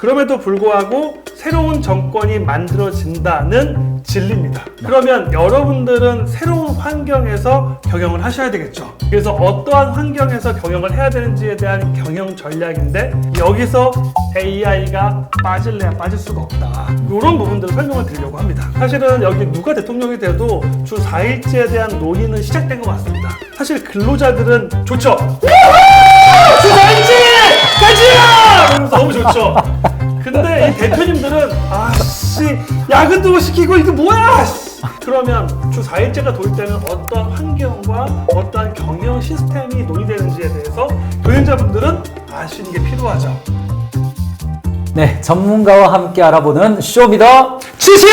그럼에도 불구하고 새로운 정권이 만들어진다는 진리입니다. 그러면 여러분들은 새로운 환경에서 경영을 하셔야 되겠죠. 그래서 어떠한 환경에서 경영을 해야 되는지에 대한 경영 전략인데, 여기서 AI가 빠질래야 빠질 수가 없다. 이런 부분들을 설명을 드리려고 합니다. 사실은 여기 누가 대통령이 돼도 주 4일제에 대한 논의는 시작된 것 같습니다. 사실 근로자들은 좋죠. 주 4일제 가자! 이러면서 너무 좋죠. 근데 이 대표님들은 아씨 야근도 못 시키고 이게 뭐야? 그러면 주 4일제가 도입되면 어떤 환경과 어떤 경영 시스템이 논의되는지에 대해서 교육자분들은 아시는 게 필요하죠. 네, 전문가와 함께 알아보는 쇼미더 지식!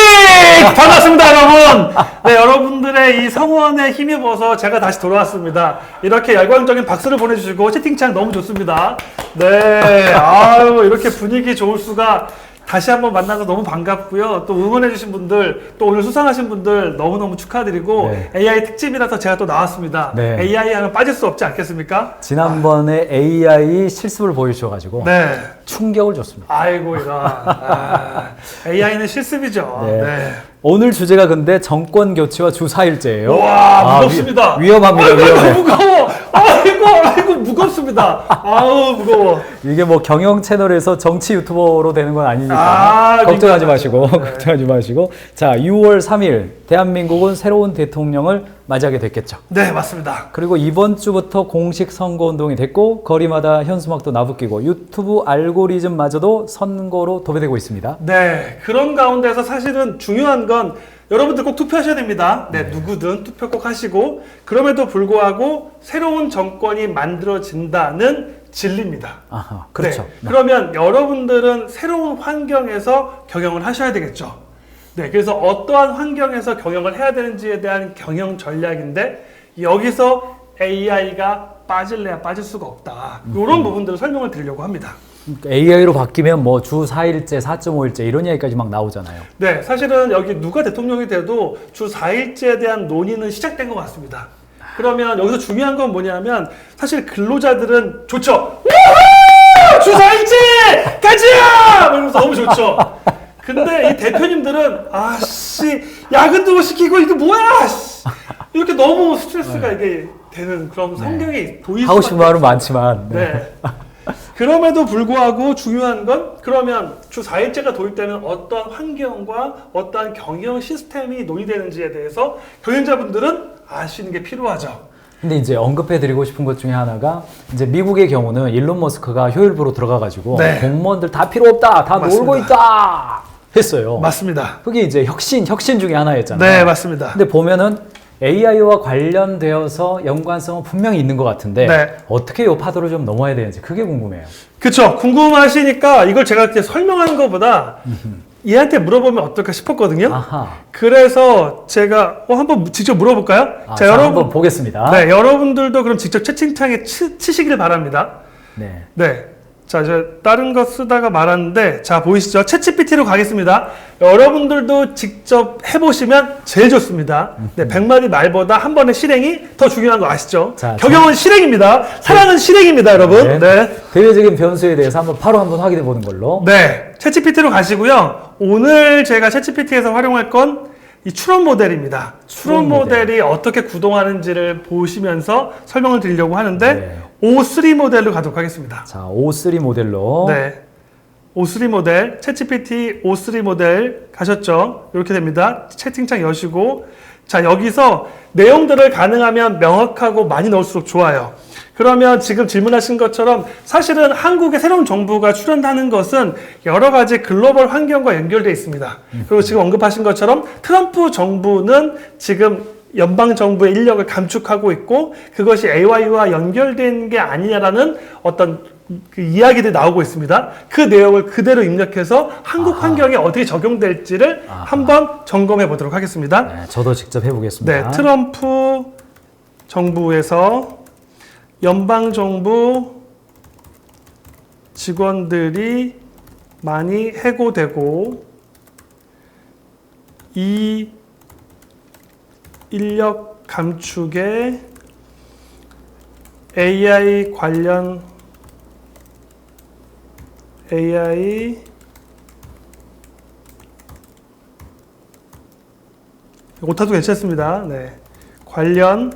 반갑습니다, 여러분! 네, 여러분들의 이 성원에 힘입어서 제가 다시 돌아왔습니다. 이렇게 열광적인 박수를 보내주시고 채팅창 너무 좋습니다. 네, 아유, 이렇게 분위기 좋을 수가. 다시 한번 만나서 너무 반갑고요. 또 응원해주신 분들, 또 오늘 수상하신 분들 너무너무 축하드리고, 네. AI 특집이라서 제가 또 나왔습니다. 네. AI 하면 빠질 수 없지 않겠습니까? 지난번에 AI 실습을 보여주셔가지고 네. 충격을 줬습니다. 아이고, 이런. AI는 실습이죠. 네. 네. 오늘 주제가 근데 정권 교체와 주 4일제예요. 와, 무겁습니다. 위험합니다. 아이고, 위험해. 무거워. 아이고, 무겁습니다. 아우, 무거워. 이게 뭐 경영 채널에서 정치 유튜버로 되는 건 아니니까 걱정하지 마시고 걱정하지 마시고. 자, 6월 3일 대한민국은 새로운 대통령을 맞이하게 됐겠죠. 네, 맞습니다. 그리고 이번 주부터 공식 선거운동이 됐고, 거리마다 현수막도 나부끼고 유튜브 알고리즘마저도 선거로 도배되고 있습니다. 네, 그런 가운데서 사실은 중요한 건 여러분들 꼭 투표하셔야 됩니다. 네, 누구든 투표 꼭 하시고, 그럼에도 불구하고 새로운 정권이 만들어진다는 진리입니다. 아하, 그렇죠. 네, 그러면 여러분들은 새로운 환경에서 경영을 하셔야 되겠죠. 네, 그래서 어떠한 환경에서 경영을 해야 되는지에 대한 경영 전략인데, 여기서 AI가 빠질래야 빠질 수가 없다. 이런 부분들을 설명을 드리려고 합니다. AI로 바뀌면 뭐 주 4일제, 4.5일제 이런 이야기까지 막 나오잖아요. 네, 사실은 여기 누가 대통령이 돼도 주 4일제에 대한 논의는 시작된 것 같습니다. 그러면 여기서 중요한 건 뭐냐면, 사실 근로자들은 좋죠. 주 4일제 가자! 이러면서 너무 좋죠. 근데 이 대표님들은 아씨 야근도 못 시키고 이게 뭐야? 이렇게 너무 스트레스가 이게 되는 그런 성격이 보이죠. 하고 싶은 말은 많지만. 네. 그럼에도 불구하고 중요한 건, 그러면 주 4일제가 도입되면 어떤 환경과 어떤 경영 시스템이 논의되는지에 대해서 교육자분들은 아시는 게 필요하죠. 근데 이제 언급해드리고 싶은 것 중에 하나가, 이제 미국의 경우는 일론 머스크가 효율부로 들어가가지고 네. 공무원들 다 필요 없다, 다 맞습니다. 놀고 있다 했어요. 맞습니다. 그게 이제 혁신 중에 하나였잖아요. 네, 맞습니다. 근데 보면은 AI와 관련되어서 연관성은 분명히 있는 것 같은데, 네. 어떻게 이 파도를 좀 넘어야 되는지 그게 궁금해요. 그쵸. 궁금하시니까 이걸 제가 이렇게 설명하는 것보다 얘한테 물어보면 어떨까 싶었거든요. 아하. 그래서 제가 한번 직접 물어볼까요? 자, 한번 보겠습니다. 네, 여러분들도 그럼 직접 채팅창에 치시길 바랍니다. 네. 네. 자, 저 다른 거 쓰다가 말았는데, 자, 보이시죠? 챗GPT로 가겠습니다. 여러분들도 직접 해보시면 제일 좋습니다. 네, 100마디 말보다 한 번의 실행이 더 중요한 거 아시죠? 자, 경영은 실행입니다. 사랑은 실행입니다, 여러분. 네. 네. 대외적인 변수에 대해서 바로 한번 확인해 보는 걸로. 네. 챗GPT로 가시고요. 오늘 제가 챗GPT에서 활용할 건 이 추론 모델입니다. 추론 모델이 어떻게 구동하는지를 보시면서 설명을 드리려고 하는데, 네. O3 모델로 가도록 하겠습니다. 자, O3 모델로. 네. O3 모델, 챗GPT O3 모델 가셨죠? 이렇게 됩니다. 채팅창 여시고, 자, 여기서 내용들을 가능하면 명확하고 많이 넣을수록 좋아요. 그러면 지금 질문하신 것처럼 사실은 한국의 새로운 정부가 출현하는 것은 여러 가지 글로벌 환경과 연결되어 있습니다. 그리고 지금 언급하신 것처럼 트럼프 정부는 지금 연방 정부의 인력을 감축하고 있고, 그것이 AI와 연결된 게 아니냐라는 어떤 그 이야기들이 나오고 있습니다. 그 내용을 그대로 입력해서 한국 환경에 어떻게 적용될지를 한번 점검해 보도록 하겠습니다. 네, 저도 직접 해보겠습니다. 네, 트럼프 정부에서 연방 정부 직원들이 많이 해고되고, 이 인력 감축에 AI 오타도 괜찮습니다. 네. 관련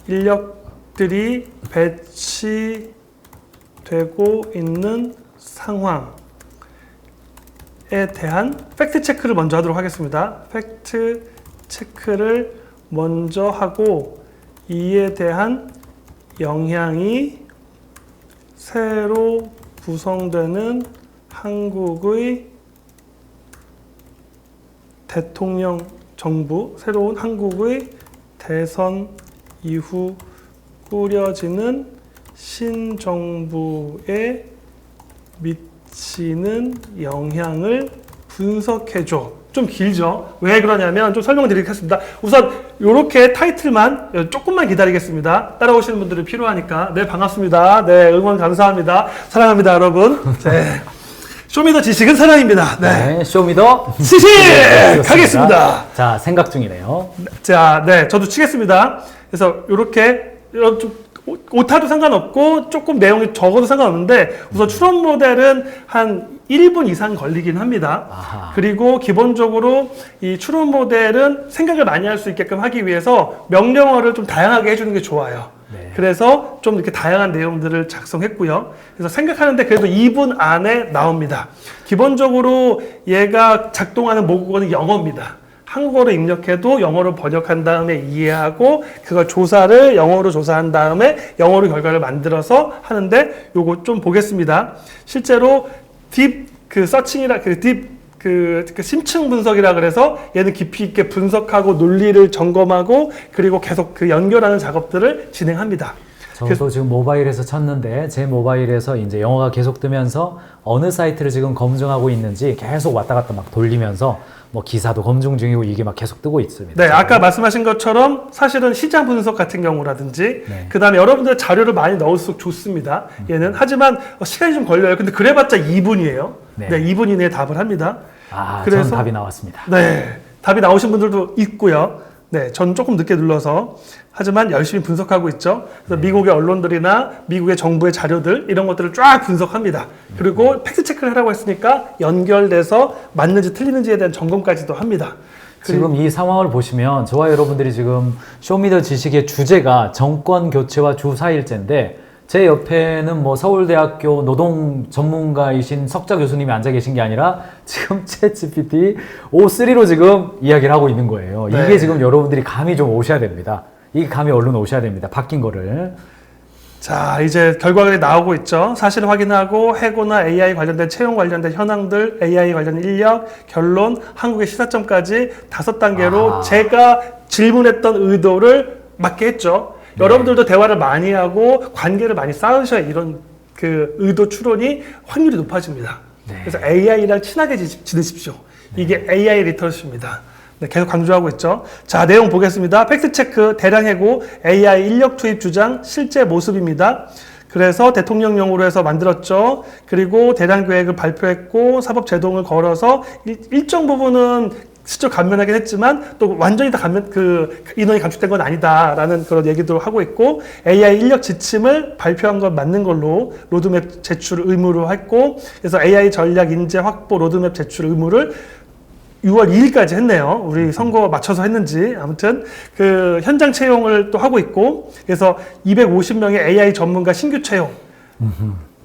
인력들이 배치되고 있는 상황에 대한 팩트 체크를 먼저 하도록 하겠습니다. 팩트 체크를 먼저 하고 이에 대한 영향이 새로 구성되는 한국의 대통령 정부, 새로운 한국의 대선 이후 꾸려지는 신정부에 미치는 영향을 분석해줘. 좀 길죠? 왜 그러냐면 좀 설명을 드리겠습니다. 우선 이렇게 타이틀만 조금만 기다리겠습니다. 따라오시는 분들이 필요하니까. 네, 반갑습니다. 네, 응원 감사합니다. 사랑합니다, 여러분. 네. 쇼미더 지식은 사랑입니다. 네. 네, 쇼미더 지식! 네, 가겠습니다. 자, 생각 중이네요. 자, 네, 저도 치겠습니다. 그래서 이렇게 좀 오타도 상관없고 조금 내용이 적어도 상관없는데 우선 추론 모델은 한 1분 이상 걸리긴 합니다. 아하. 그리고 기본적으로 이 추론 모델은 생각을 많이 할 수 있게끔 하기 위해서 명령어를 좀 다양하게 해주는 게 좋아요. 네. 그래서 좀 이렇게 다양한 내용들을 작성했고요. 그래서 생각하는데 그래도 2분 안에 나옵니다. 기본적으로 얘가 작동하는 모국어는 영어입니다. 한국어로 입력해도 영어로 번역한 다음에 이해하고 그걸 조사를 영어로 조사한 다음에 영어로 결과를 만들어서 하는데 요거 좀 보겠습니다. 실제로 심층 분석이라 그래서 얘는 깊이 있게 분석하고 논리를 점검하고 그리고 계속 그 연결하는 작업들을 진행합니다. 저도 지금 모바일에서 쳤는데 제 모바일에서 이제 영어가 계속 뜨면서 어느 사이트를 지금 검증하고 있는지 계속 왔다 갔다 막 돌리면서 뭐 기사도 검증 중이고 이게 막 계속 뜨고 있습니다. 네, 아까 말씀하신 것처럼 사실은 시장 분석 같은 경우라든지 네. 그 다음에 여러분들 자료를 많이 넣을수록 좋습니다. 얘는 하지만 시간이 좀 걸려요. 근데 그래봤자 2분이에요. 네. 네, 2분 이내에 답을 합니다. 아, 그래서 전 답이 나왔습니다. 네, 답이 나오신 분들도 있고요. 네, 전 조금 늦게 눌러서 하지만 열심히 분석하고 있죠. 그래서 미국의 언론들이나 미국의 정부의 자료들 이런 것들을 쫙 분석합니다. 그리고 팩트 체크를 하라고 했으니까 연결돼서 맞는지 틀리는지에 대한 점검까지도 합니다. 지금 이 상황을 보시면 저와 여러분들이 지금 쇼미더 지식의 주제가 정권 교체와 주 4일째인데 제 옆에는 뭐 서울대학교 노동 전문가이신 석자 교수님이 앉아 계신 게 아니라 지금 챗GPT O3로 지금 이야기를 하고 있는 거예요. 네. 이게 지금 여러분들이 감이 좀 오셔야 됩니다. 이게 감이 얼른 오셔야 됩니다. 바뀐 거를. 자, 이제 결과가 나오고 있죠. 사실 확인하고 해고나 AI 관련된 채용 관련된 현황들, AI 관련 인력, 결론, 한국의 시사점까지 5단계로 제가 질문했던 의도를 맞게 했죠. 네. 여러분들도 대화를 많이 하고 관계를 많이 쌓으셔야 이런 그 의도 추론이 확률이 높아집니다. 네. 그래서 AI랑 친하게 지내십시오. 이게 AI 리터러시입니다. 네, 계속 강조하고 있죠. 자, 내용 보겠습니다. 팩트체크, 대량 해고, AI 인력 투입 주장, 실제 모습입니다. 그래서 대통령령으로 해서 만들었죠. 그리고 대량 계획을 발표했고, 사법 제동을 걸어서 일정 부분은 실적 감면하긴 했지만 또 완전히 다 인원이 감축된 건 아니다라는 그런 얘기도 하고 있고 AI 인력 지침을 발표한 건 맞는 걸로 로드맵 제출 의무로 했고 그래서 AI 전략 인재 확보 로드맵 제출 의무를 6월 2일까지 했네요. 우리 선거 맞춰서 했는지. 아무튼, 현장 채용을 또 하고 있고, 그래서 250명의 AI 전문가 신규 채용.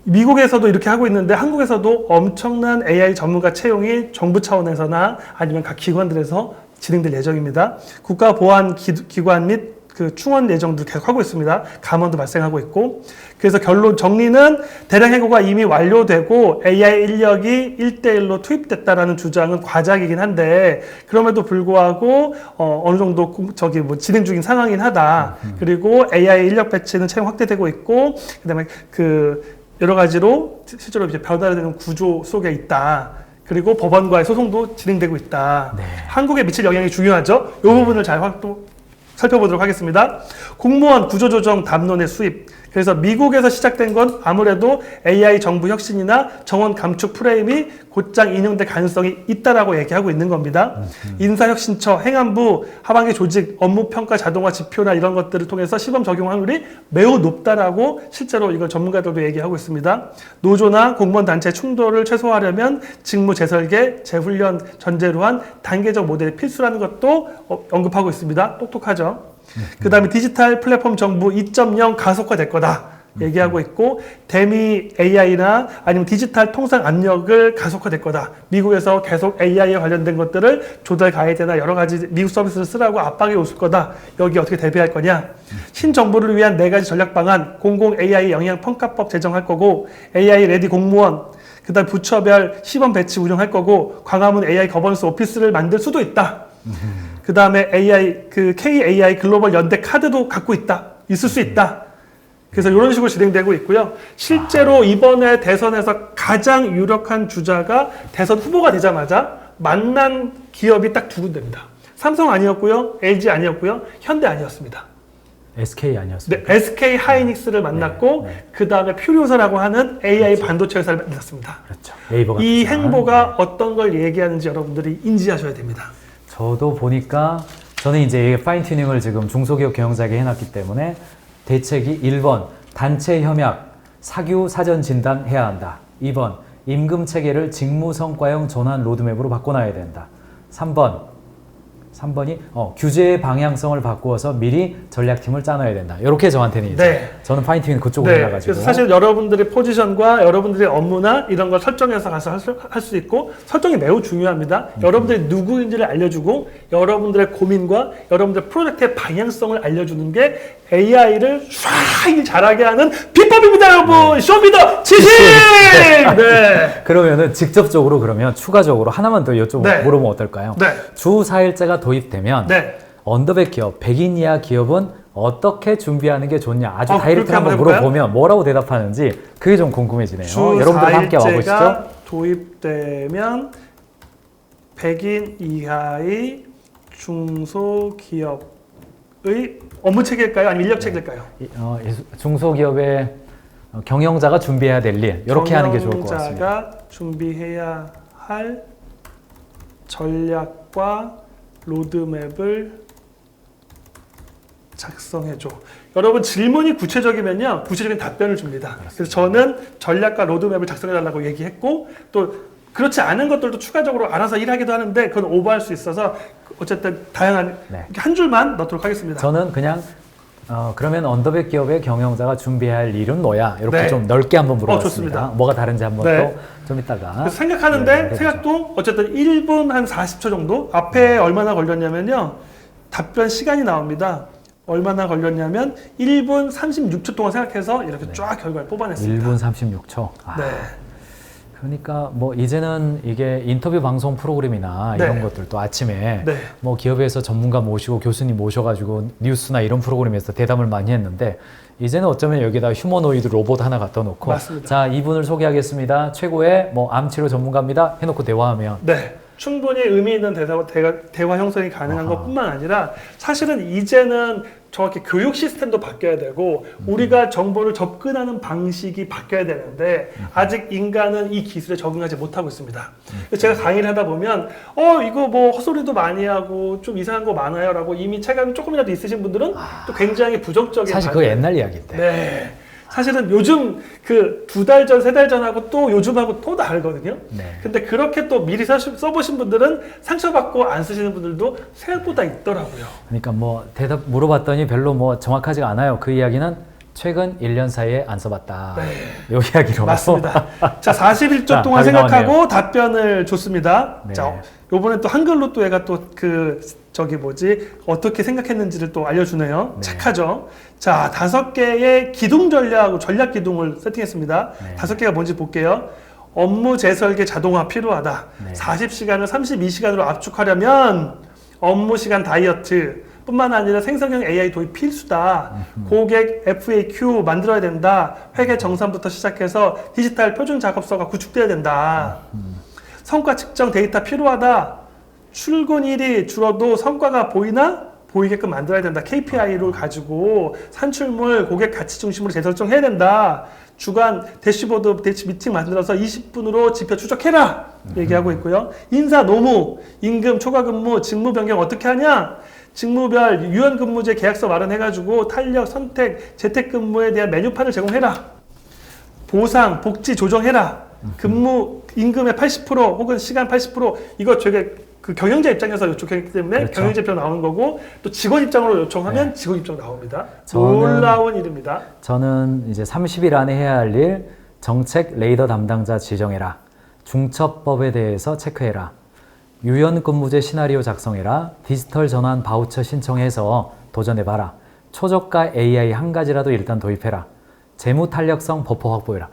미국에서도 이렇게 하고 있는데, 한국에서도 엄청난 AI 전문가 채용이 정부 차원에서나 아니면 각 기관들에서 진행될 예정입니다. 국가보안기관 및 충원 예정도 계속 하고 있습니다. 감원도 발생하고 있고. 그래서 결론 정리는 대량 해고가 이미 완료되고 AI 인력이 1대1로 투입됐다라는 주장은 과장이긴 한데 그럼에도 불구하고 어느 정도 진행 중인 상황이긴 하다. 그리고 AI 인력 배치는 채용 확대되고 있고 그다음에 여러 가지로 실제로 이제 변화되는 구조 속에 있다. 그리고 법원과의 소송도 진행되고 있다. 네. 한국에 미칠 영향이 중요하죠. 이 부분을 잘 살펴보도록 하겠습니다. 공무원 구조조정 담론의 수입, 그래서 미국에서 시작된 건 아무래도 AI 정부 혁신이나 정원 감축 프레임이 곧장 인용될 가능성이 있다라고 얘기하고 있는 겁니다. 인사혁신처, 행안부, 하반기 조직, 업무평가 자동화 지표나 이런 것들을 통해서 시범 적용 확률이 매우 높다라고 실제로 이걸 전문가들도 얘기하고 있습니다. 노조나 공무원 단체 충돌을 최소화하려면 직무 재설계, 재훈련 전제로 한 단계적 모델이 필수라는 것도 언급하고 있습니다. 똑똑하죠. 그 다음에 디지털 플랫폼 정부 2.0 가속화될 거다 얘기하고 있고, 대미 AI나 아니면 디지털 통상 압력을 가속화될 거다. 미국에서 계속 AI에 관련된 것들을 조달 가이드나 여러 가지 미국 서비스를 쓰라고 압박이 올 거다. 여기 어떻게 대비할 거냐. 신정부를 위한 4가지 전략 방안, 공공 AI 영향 평가법 제정할 거고, AI 레디 공무원, 그 다음 부처별 시범 배치 운영할 거고, 광화문 AI 거버넌스 오피스를 만들 수도 있다. 그 다음에 KAI 글로벌 연대 카드도 갖고 있을 수 있다. 그래서 이런 식으로 진행되고 있고요. 실제로 이번에 대선에서 가장 유력한 주자가 대선 후보가 되자마자 만난 기업이 딱 2군데입니다. 삼성 아니었고요, LG 아니었고요, 현대 아니었습니다. SK 아니었습니까? 네, SK 하이닉스를 만났고, 그 다음에 퓨리오사라고 하는 AI 그렇죠. 반도체 회사를 만났습니다. 그렇죠. 네이버 이 같은 행보가 어떤 걸 얘기하는지 여러분들이 인지하셔야 됩니다. 저도 보니까 저는 이제 파인 튜닝을 지금 중소기업 경영자에게 해놨기 때문에 대책이 1번 단체 협약 사규 사전 진단 해야 한다. 2번 임금 체계를 직무 성과형 전환 로드맵으로 바꿔놔야 된다. 3번이 규제의 방향성을 바꾸어서 미리 전략팀을 짜놔야 된다. 이렇게 저한테는 이제 네. 저는 파인 튜닝 그쪽으로 네, 해가지고. 그래서 사실 여러분들의 포지션과 여러분들의 업무나 이런 걸 설정해서 가서 할 수 있고, 설정이 매우 중요합니다. 여러분들이 누구인지를 알려주고 여러분들의 고민과 여러분들의 프로젝트의 방향성을 알려주는 게 AI를 쫙 잘하게 하는 비법입니다, 여러분. 쇼미더 지식! 네. 그러면은 직접적으로 그러면 추가적으로 하나만 더 여쭤보면 네. 물어보면 어떨까요? 네. 주 4일제가 도입되면 네. 언더백 기업, 100인 이하 기업은 어떻게 준비하는 게 좋냐? 아주 다이렉트 그렇게 한번 한번 해볼까요? 물어보면 뭐라고 대답하는지 그게 좀 궁금해지네요. 주 여러분들 함께 4일제가 와보시죠. 도입되면 100인 이하의 중소기업의 업무 체계일까요? 아니면 인력 체계일까요? 중소기업의 경영자가 준비해야 될 일, 이렇게 하는 게 좋을 것 같습니다. 경영자가 준비해야 할 전략과 로드맵을 작성해줘. 여러분 질문이 구체적이면요, 구체적인 답변을 줍니다. 그래서 저는 전략과 로드맵을 작성해달라고 얘기했고, 또 그렇지 않은 것들도 추가적으로 알아서 일하기도 하는데 그건 오버할 수 있어서 어쨌든 다양한 한 줄만 넣도록 하겠습니다. 저는 그냥 그러면 언더백 기업의 경영자가 준비해야 할 일은 뭐야? 이렇게 네. 좀 넓게 한번 물어봤습니다. 좋습니다. 뭐가 다른지 한번 네. 또 좀 이따가 그래서 생각하는데 네, 생각도 어쨌든 1분 한 40초 정도 앞에 얼마나 걸렸냐면요, 답변 시간이 나옵니다. 얼마나 걸렸냐면 1분 36초 동안 생각해서 이렇게 쫙 결과를 뽑아냈습니다. 1분 36초. 네. 그러니까 뭐 이제는 이게 인터뷰 방송 프로그램이나 네. 이런 것들도 아침에 네. 뭐 기업에서 전문가 모시고 교수님 모셔가지고 뉴스나 이런 프로그램에서 대담을 많이 했는데, 이제는 어쩌면 여기다 휴머노이드 로봇 하나 갖다 놓고, 맞습니다. 자, 이분을 소개하겠습니다. 최고의 뭐 암치료 전문가입니다. 해놓고 대화하면 네. 충분히 의미 있는 대화 형성이 가능한 것뿐만 아니라, 사실은 이제는 정확히 교육 시스템도 바뀌어야 되고 우리가 정보를 접근하는 방식이 바뀌어야 되는데 아직 인간은 이 기술에 적응하지 못하고 있습니다. 제가 강의를 하다 보면 이거 뭐 헛소리도 많이 하고 좀 이상한 거 많아요 라고 이미 체감이 조금이라도 있으신 분들은 또 굉장히 부정적인 사실 그거 옛날 이야기인데. 네. 사실은 요즘 그 2달 전, 3달 전하고 또 요즘하고 또 다르거든요. 네. 근데 그렇게 또 미리 써보신 분들은 상처받고 안 쓰시는 분들도 생각보다 있더라고요. 그러니까 뭐 대답 물어봤더니 별로 뭐 정확하지가 않아요. 그 이야기는 최근 1년 사이에 안 써봤다. 네. 요 이야기로. 맞습니다. 자, 41초 자, 동안 답이 생각하고 나왔네요. 답변을 줬습니다. 네. 자, 요번에 또 한글로 또 얘가 또 어떻게 생각했는지를 또 알려주네요. 네. 착하죠? 자, 5개의 기둥 전략 기둥을 세팅했습니다. 네. 5개가 뭔지 볼게요. 업무 재설계 자동화 필요하다. 네. 40시간을 32시간으로 압축하려면 업무 시간 다이어트 뿐만 아니라 생성형 AI 도입 필수다. 고객 FAQ 만들어야 된다. 회계 정산부터 시작해서 디지털 표준 작업서가 구축돼야 된다. 성과 측정 데이터 필요하다. 출근일이 줄어도 성과가 보이나? 보이게끔 만들어야 된다. KPI를 가지고 산출물 고객 가치 중심으로 재설정해야 된다. 주간 대시보드 대치 미팅 만들어서 20분으로 지표 추적해라. 얘기하고 있고요. 인사 노무, 임금 초과 근무, 직무 변경 어떻게 하냐? 직무별 유연근무제 계약서 마련해가지고 탄력, 선택, 재택근무에 대한 메뉴판을 제공해라. 보상, 복지 조정해라. 근무 임금의 80% 혹은 시간 80% 이거 되게 그 경영자 입장에서 요청했기 때문에 그렇죠. 경영지표 나오는 거고 또 직원 입장으로 요청하면 네. 직원 입장 나옵니다. 저는- 놀라운 일입니다. 저는 이제 30일 안에 해야 할 일, 정책 레이더 담당자 지정해라. 중첩법에 대해서 체크해라. 유연근무제 시나리오 작성해라. 디지털 전환 바우처 신청해서 도전해봐라. 초저가 AI 한 가지라도 일단 도입해라. 재무 탄력성 버퍼 확보해라.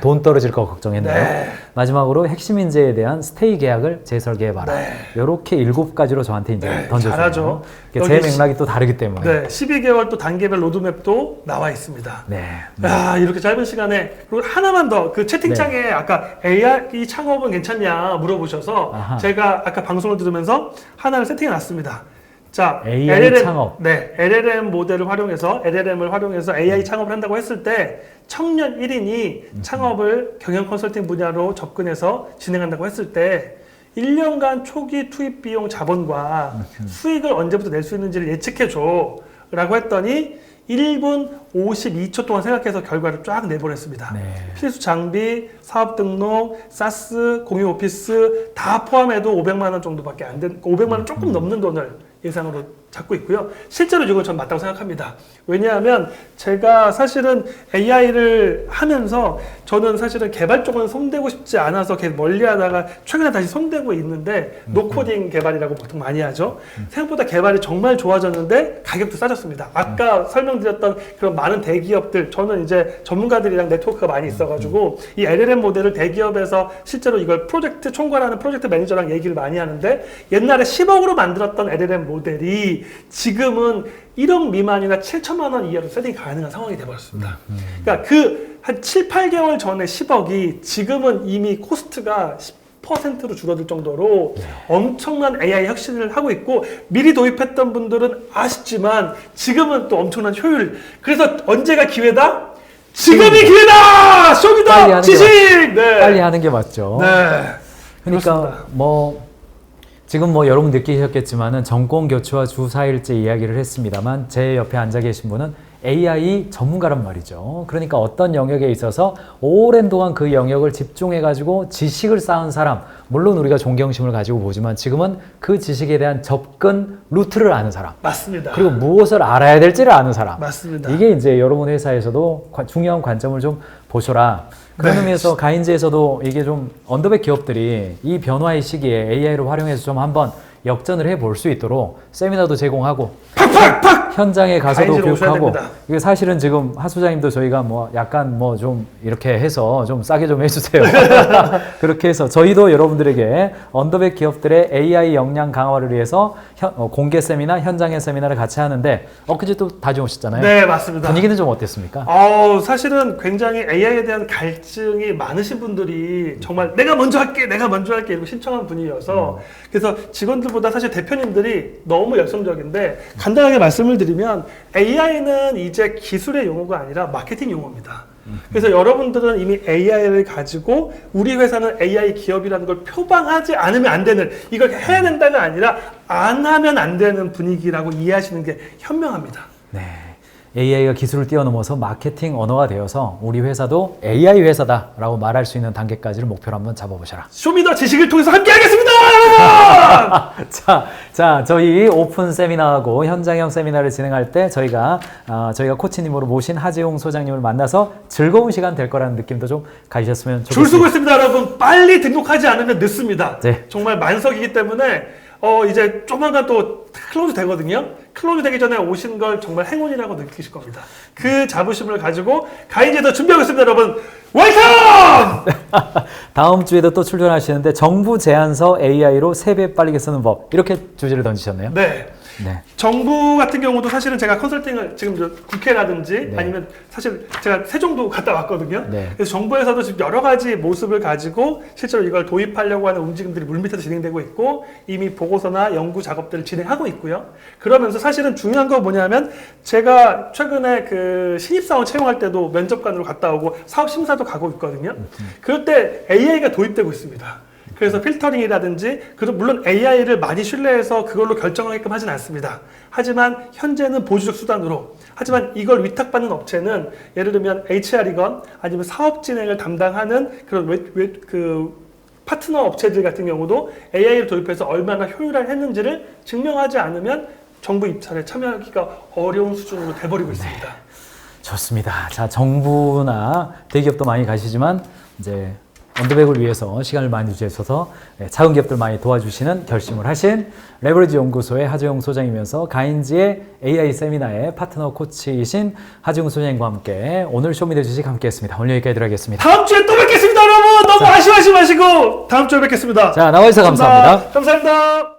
돈 떨어질 거 걱정했네요. 네. 마지막으로 핵심 인재에 대한 스테이 계약을 재설계해봐라. 네. 이렇게 7가지로 저한테 이제 네, 던져주네요. 잘하죠. 제 여기 맥락이 또 다르기 때문에. 네, 12개월 또 단계별 로드맵도 나와 있습니다. 네. 야, 이렇게 짧은 시간에 그리고 하나만 더 그 채팅창에 아까 AI 창업은 괜찮냐 물어보셔서 아하. 제가 아까 방송을 들으면서 하나를 세팅해 놨습니다. 자, AI LLM, 창업. 네, LLM 모델을 활용해서 LLM을 활용해서 AI 창업을 한다고 했을 때 청년 1인이 창업을 경영 컨설팅 분야로 접근해서 진행한다고 했을 때 1년간 초기 투입 비용 자본과 수익을 언제부터 낼 수 있는지를 예측해 줘라고 했더니 1분 52초 동안 생각해서 결과를 쫙 내보냈습니다. 네. 필수 장비, 사업 등록, 사스, 공유 오피스 다 포함해도 500만 원 정도밖에 안 된, 500만 원 조금 넘는 돈을 예상으로 잡고 있고요. 실제로 이건 전 맞다고 생각합니다. 왜냐하면 제가 사실은 AI를 하면서 저는 사실은 개발 쪽은 손대고 싶지 않아서 계속 멀리 하다가 최근에 다시 손대고 있는데 노코딩 개발이라고 보통 많이 하죠. 생각보다 개발이 정말 좋아졌는데 가격도 싸졌습니다. 아까 설명드렸던 그런 많은 대기업들, 저는 이제 전문가들이랑 네트워크가 많이 있어가지고 이 LLM 모델을 대기업에서 실제로 이걸 프로젝트 총괄하는 프로젝트 매니저랑 얘기를 많이 하는데 옛날에 10억으로 만들었던 LLM 모델이 지금은 1억 미만이나 7천만 원 이하로 세팅이 가능한 상황이 돼버렸습니다. 그러니까 그 한 7, 8개월 전에 10억이 지금은 이미 코스트가 10%로 줄어들 정도로 엄청난 AI 혁신을 하고 있고 미리 도입했던 분들은 아쉽지만 지금은 또 엄청난 효율. 그래서 언제가 기회다? 지금이 기회다! 빨리 쇼미더 하는 지식! 게 네. 빨리 하는 게 맞죠. 네. 그러니까 그렇습니다. 뭐 지금 뭐 여러분 느끼셨겠지만은 정권 교체와 주 4일째 이야기를 했습니다만 제 옆에 앉아 계신 분은 AI 전문가란 말이죠. 그러니까 어떤 영역에 있어서 오랜 동안 그 영역을 집중해가지고 지식을 쌓은 사람, 물론 우리가 존경심을 가지고 보지만 지금은 그 지식에 대한 접근 루트를 아는 사람, 맞습니다. 그리고 무엇을 알아야 될지를 아는 사람. 맞습니다. 이게 이제 여러분 회사에서도 중요한 관점을 좀 보셔라. 그런 네. 의미에서 가인즈에서도 이게 좀 언더백 기업들이 이 변화의 시기에 AI를 활용해서 좀 한번 역전을 해볼 수 있도록 세미나도 제공하고 현장에 가서도 가인즈로 오셔야 교육하고 됩니다. 이게 사실은 지금 하 소장님도 저희가 뭐 약간 뭐 좀 이렇게 해서 좀 싸게 좀 해주세요. 그렇게 해서 저희도 여러분들에게 언더백 기업들의 AI 역량 강화를 위해서 공개 세미나, 현장의 세미나를 같이 하는데 엊그제 또 다녀오셨잖아요. 네, 맞습니다. 분위기는 좀 어땠습니까? 사실은 굉장히 AI에 대한 갈증이 많으신 분들이 정말 내가 먼저 할게 이러고 신청한 분위기여서 그래서 직원들보다 사실 대표님들이 너무 열성적인데 간단하게 말씀을 드리면 AI는 이제 기술의 용어가 아니라 마케팅 용어입니다. 그래서 여러분들은 이미 AI를 가지고 우리 회사는 AI 기업이라는 걸 표방하지 않으면 안 되는 이걸 해야 된다가 아니라 안 하면 안 되는 분위기라고 이해하시는 게 현명합니다. 네. AI가 기술을 뛰어넘어서 마케팅 언어가 되어서 우리 회사도 AI 회사다라고 말할 수 있는 단계까지를 목표로 한번 잡아보셔라. 쇼미더 지식을 통해서 함께하겠습니다, 여러분! 자, 저희 오픈 세미나하고 현장형 세미나를 진행할 때 저희가 코치님으로 모신 하재용 소장님을 만나서 즐거운 시간 될 거라는 느낌도 좀 가지셨으면 좋겠습니다. 줄 서고 있습니다, 여러분. 빨리 등록하지 않으면 늦습니다. 네. 정말 만석이기 때문에 이제 조만간 또 클로즈 되거든요. 클로즈 되기 전에 오신 걸 정말 행운이라고 느끼실 겁니다. 그 자부심을 가지고 가인제도 준비하고 있습니다, 여러분. 웰컴! 다음 주에도 또 출연하시는데 정부 제안서 AI로 3배 빠르게 쓰는 법 이렇게 주제를 던지셨네요. 네. 네. 정부 같은 경우도 사실은 제가 컨설팅을 지금 저 국회라든지 네. 아니면 사실 제가 세종도 갔다 왔거든요. 네. 그래서 정부에서도 지금 여러 가지 모습을 가지고 실제로 이걸 도입하려고 하는 움직임들이 물밑에서 진행되고 있고 이미 보고서나 연구 작업들을 진행하고 있고요. 그러면서 사실은 중요한 건 뭐냐면 제가 최근에 그 신입사원 채용할 때도 면접관으로 갔다 오고 사업 심사도 가고 있거든요. 그럴 때 AI가 도입되고 있습니다. 그래서 필터링이라든지 물론 AI를 많이 신뢰해서 그걸로 결정하게끔 하진 않습니다. 하지만 현재는 보조적 수단으로 하지만 이걸 위탁받는 업체는 예를 들면 HR이건 아니면 사업 진행을 담당하는 그런 파트너 업체들 같은 경우도 AI를 도입해서 얼마나 효율화했는지를 증명하지 않으면 정부 입찰에 참여하기가 어려운 수준으로 돼버리고 있습니다. 좋습니다. 자, 정부나 대기업도 많이 가시지만 이제 언더백을 위해서 시간을 많이 주셔서 작은 기업들 많이 도와주시는 결심을 하신 레버리지 연구소의 하재용 소장이면서 가인지의 AI 세미나의 파트너 코치이신 하재용 소장님과 함께 오늘 쇼미더 주식 함께 했습니다. 오늘 여기까지 들어가겠습니다. 다음 주에 또 뵙겠습니다, 여러분. 너무 아쉬워하지 마시고 다음 주에 뵙겠습니다. 자, 나와주셔서 감사합니다. 감사합니다.